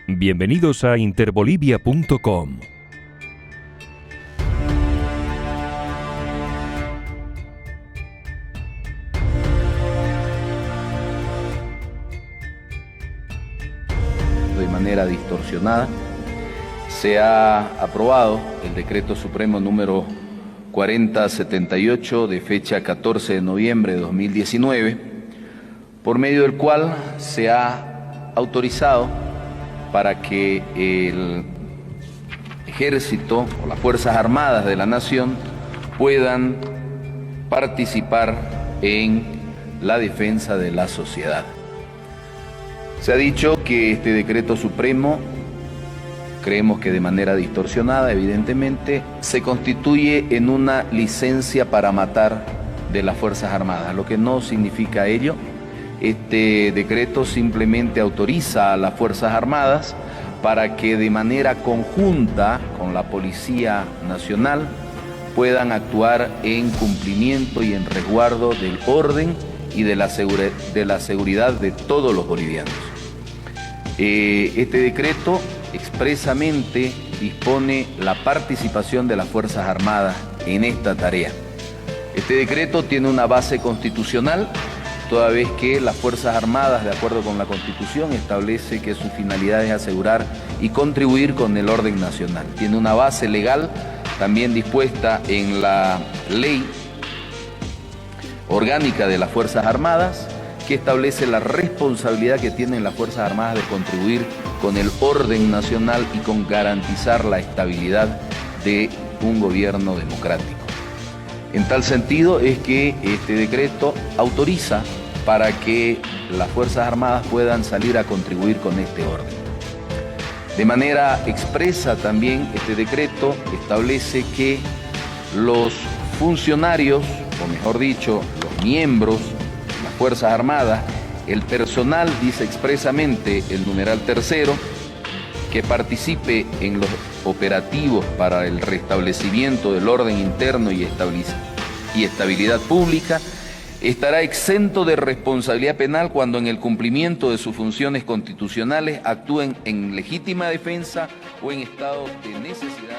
Bienvenidos a interbolivia.com. De manera distorsionada, se ha aprobado el Decreto Supremo número 4078 de fecha 14 de noviembre de 2019, por medio del cual se ha autorizado para que el Ejército o las Fuerzas Armadas de la Nación puedan participar en la defensa de la sociedad. Se ha dicho que este decreto supremo, creemos que de manera distorsionada, evidentemente, se constituye en una licencia para matar de las Fuerzas Armadas, lo que no significa ello. Este decreto simplemente autoriza a las Fuerzas Armadas para que de manera conjunta con la Policía Nacional puedan actuar en cumplimiento y en resguardo del orden y de la seguridad de todos los bolivianos. Este decreto expresamente dispone la participación de las Fuerzas Armadas en esta tarea. Este decreto tiene una base constitucional, toda vez que las Fuerzas Armadas, de acuerdo con la Constitución, establece que su finalidad es asegurar y contribuir con el orden nacional. Tiene una base legal también dispuesta en la Ley Orgánica de las Fuerzas Armadas, que establece la responsabilidad que tienen las Fuerzas Armadas de contribuir con el orden nacional y con garantizar la estabilidad de un gobierno democrático. En tal sentido es que este decreto autoriza para que las Fuerzas Armadas puedan salir a contribuir con este orden. De manera expresa también este decreto establece que los funcionarios, o mejor dicho, los miembros de las Fuerzas Armadas, el personal, dice expresamente el numeral tercero, que participe en los operativos para el restablecimiento del orden interno y estabilidad pública, estará exento de responsabilidad penal cuando en el cumplimiento de sus funciones constitucionales actúen en legítima defensa o en estado de necesidad.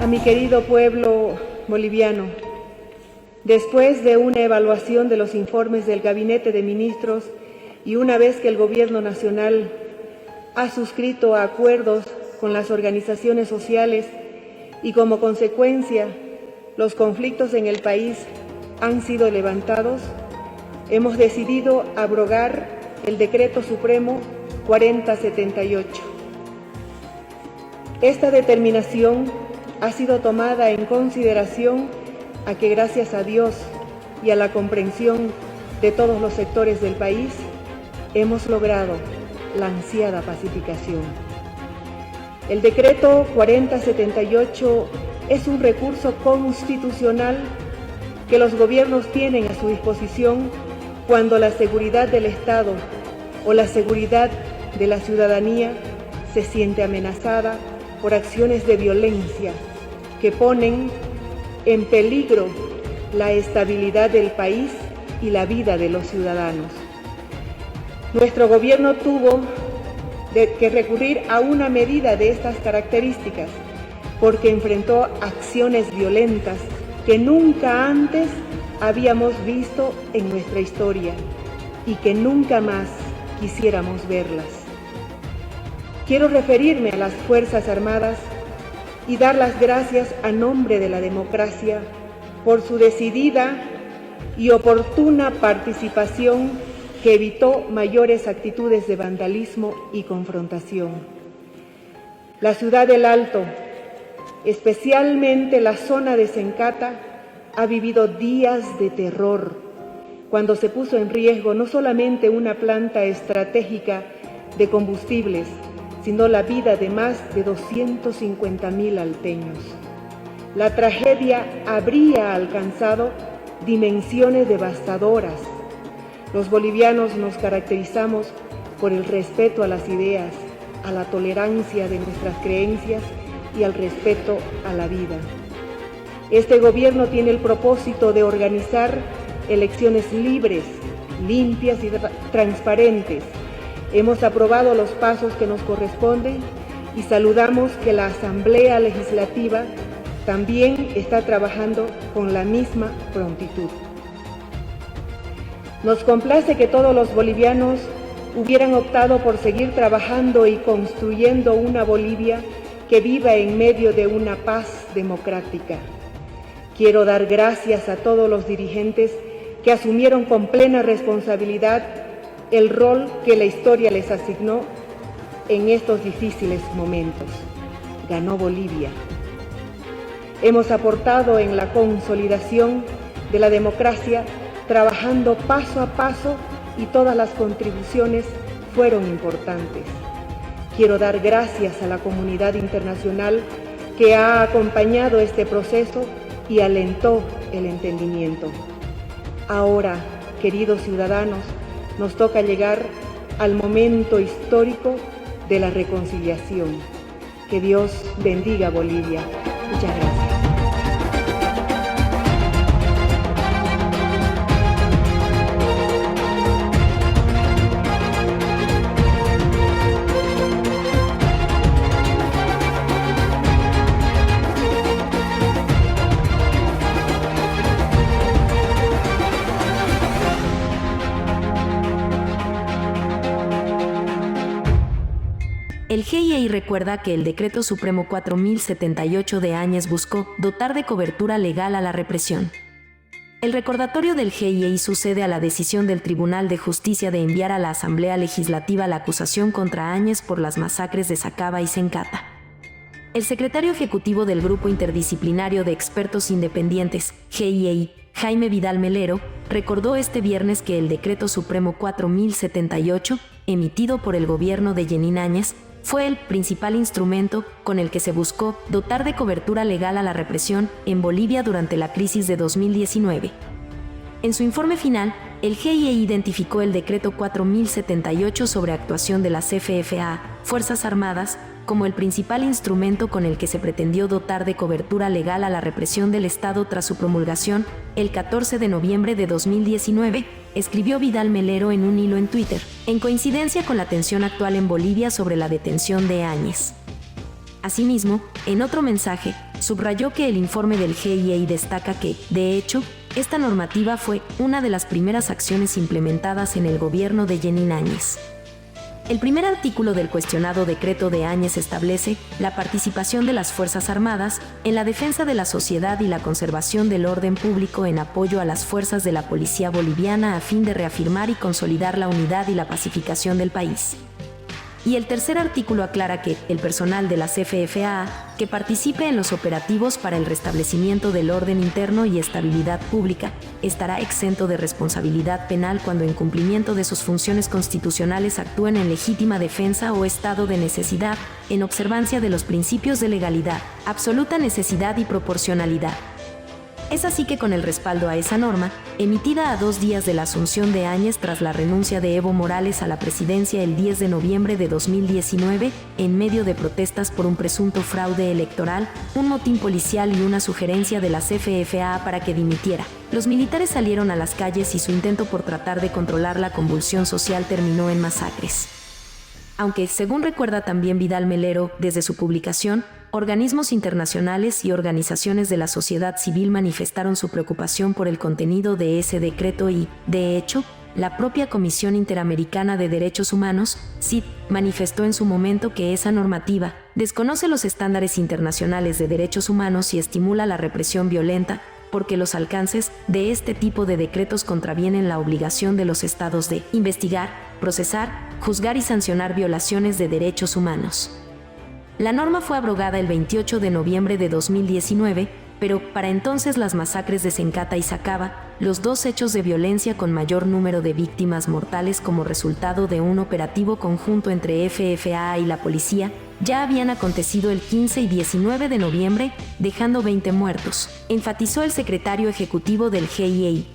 A mi querido pueblo boliviano, después de una evaluación de los informes del Gabinete de Ministros y una vez que el Gobierno Nacional ha suscrito acuerdos con las organizaciones sociales y como consecuencia los conflictos en el país han sido levantados, hemos decidido abrogar el Decreto Supremo 4078. Esta determinación ha sido tomada en consideración a que gracias a Dios y a la comprensión de todos los sectores del país, hemos logrado la ansiada pacificación. El decreto 4078 es un recurso constitucional que los gobiernos tienen a su disposición cuando la seguridad del Estado o la seguridad de la ciudadanía se siente amenazada por acciones de violencia que ponen en peligro la estabilidad del país y la vida de los ciudadanos. Nuestro gobierno tuvo que recurrir a una medida de estas características porque enfrentó acciones violentas que nunca antes habíamos visto en nuestra historia y que nunca más quisiéramos verlas. Quiero referirme a las Fuerzas Armadas y dar las gracias a nombre de la democracia por su decidida y oportuna participación que evitó mayores actitudes de vandalismo y confrontación. La ciudad del Alto, especialmente la zona de Sencata, ha vivido días de terror cuando se puso en riesgo no solamente una planta estratégica de combustibles, sino la vida de más de 250.000 alteños. La tragedia habría alcanzado dimensiones devastadoras. Los bolivianos nos caracterizamos por el respeto a las ideas, a la tolerancia de nuestras creencias y al respeto a la vida. Este gobierno tiene el propósito de organizar elecciones libres, limpias y transparentes. Hemos aprobado los pasos que nos corresponden y saludamos que la Asamblea Legislativa también está trabajando con la misma prontitud. Nos complace que todos los bolivianos hubieran optado por seguir trabajando y construyendo una Bolivia que viva en medio de una paz democrática. Quiero dar gracias a todos los dirigentes que asumieron con plena responsabilidad el rol que la historia les asignó en estos difíciles momentos. Ganó Bolivia. Hemos aportado en la consolidación de la democracia, trabajando paso a paso, y todas las contribuciones fueron importantes. Quiero dar gracias a la comunidad internacional que ha acompañado este proceso y alentó el entendimiento. Ahora, queridos ciudadanos, nos toca llegar al momento histórico de la reconciliación. Que Dios bendiga a Bolivia. Muchas gracias. El GIEI recuerda que el Decreto Supremo 4078 de Áñez buscó dotar de cobertura legal a la represión. El recordatorio del GIEI sucede a la decisión del Tribunal de Justicia de enviar a la Asamblea Legislativa la acusación contra Áñez por las masacres de Sacaba y Sencata. El secretario ejecutivo del Grupo Interdisciplinario de Expertos Independientes, GIEI, Jaime Vidal Melero, recordó este viernes que el Decreto Supremo 4078, emitido por el gobierno de Jeanine Áñez, fue el principal instrumento con el que se buscó dotar de cobertura legal a la represión en Bolivia durante la crisis de 2019. En su informe final, el GIEI identificó el Decreto 4078 sobre actuación de las FFA, Fuerzas Armadas, como el principal instrumento con el que se pretendió dotar de cobertura legal a la represión del Estado tras su promulgación, el 14 de noviembre de 2019, escribió Vidal Melero en un hilo en Twitter, en coincidencia con la tensión actual en Bolivia sobre la detención de Áñez. Asimismo, en otro mensaje, subrayó que el informe del GIEI destaca que, de hecho, esta normativa fue una de las primeras acciones implementadas en el gobierno de Jeanine Áñez. El primer artículo del cuestionado decreto de Áñez establece la participación de las Fuerzas Armadas en la defensa de la sociedad y la conservación del orden público en apoyo a las fuerzas de la policía boliviana a fin de reafirmar y consolidar la unidad y la pacificación del país. Y el tercer artículo aclara que el personal de las FFA que participe en los operativos para el restablecimiento del orden interno y estabilidad pública estará exento de responsabilidad penal cuando en cumplimiento de sus funciones constitucionales actúen en legítima defensa o estado de necesidad, en observancia de los principios de legalidad, absoluta necesidad y proporcionalidad. Es así que con el respaldo a esa norma, emitida a 2 días de la asunción de Áñez tras la renuncia de Evo Morales a la presidencia el 10 de noviembre de 2019, en medio de protestas por un presunto fraude electoral, un motín policial y una sugerencia de las FFA para que dimitiera, los militares salieron a las calles y su intento por tratar de controlar la convulsión social terminó en masacres. Aunque, según recuerda también Vidal Melero, desde su publicación, organismos internacionales y organizaciones de la sociedad civil manifestaron su preocupación por el contenido de ese decreto y, de hecho, la propia Comisión Interamericana de Derechos Humanos, CID, manifestó en su momento que esa normativa desconoce los estándares internacionales de derechos humanos y estimula la represión violenta, porque los alcances de este tipo de decretos contravienen la obligación de los estados de investigar, procesar, juzgar y sancionar violaciones de derechos humanos. La norma fue abrogada el 28 de noviembre de 2019, pero para entonces las masacres de Sencata y Sacaba, los dos hechos de violencia con mayor número de víctimas mortales como resultado de un operativo conjunto entre FFA y la policía, ya habían acontecido el 15 y 19 de noviembre, dejando 20 muertos, enfatizó el secretario ejecutivo del GIEI.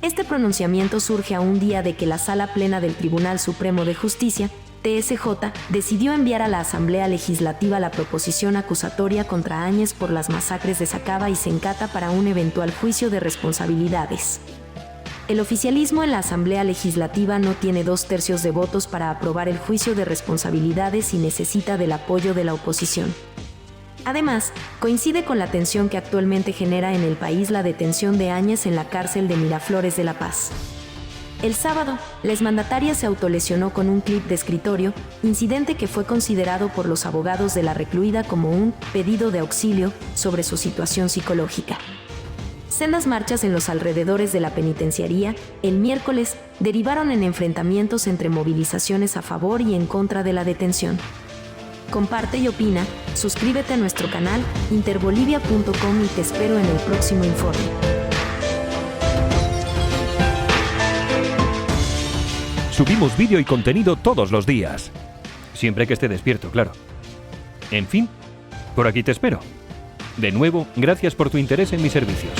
Este pronunciamiento surge a un día de que la Sala Plena del Tribunal Supremo de Justicia, TSJ, decidió enviar a la Asamblea Legislativa la proposición acusatoria contra Áñez por las masacres de Sacaba y Sencata para un eventual juicio de responsabilidades. El oficialismo en la Asamblea Legislativa no tiene 2/3 de votos para aprobar el juicio de responsabilidades y necesita del apoyo de la oposición. Además, coincide con la tensión que actualmente genera en el país la detención de Áñez en la cárcel de Miraflores de La Paz. El sábado, la exmandataria se autolesionó con un clip de escritorio, incidente que fue considerado por los abogados de la recluida como un pedido de auxilio sobre su situación psicológica. Sendas marchas en los alrededores de la penitenciaría, el miércoles, derivaron en enfrentamientos entre movilizaciones a favor y en contra de la detención. Comparte y opina, suscríbete a nuestro canal interbolivia.com y te espero en el próximo informe. Subimos vídeo y contenido todos los días. Siempre que esté despierto, claro. En fin, por aquí te espero. De nuevo, gracias por tu interés en mis servicios.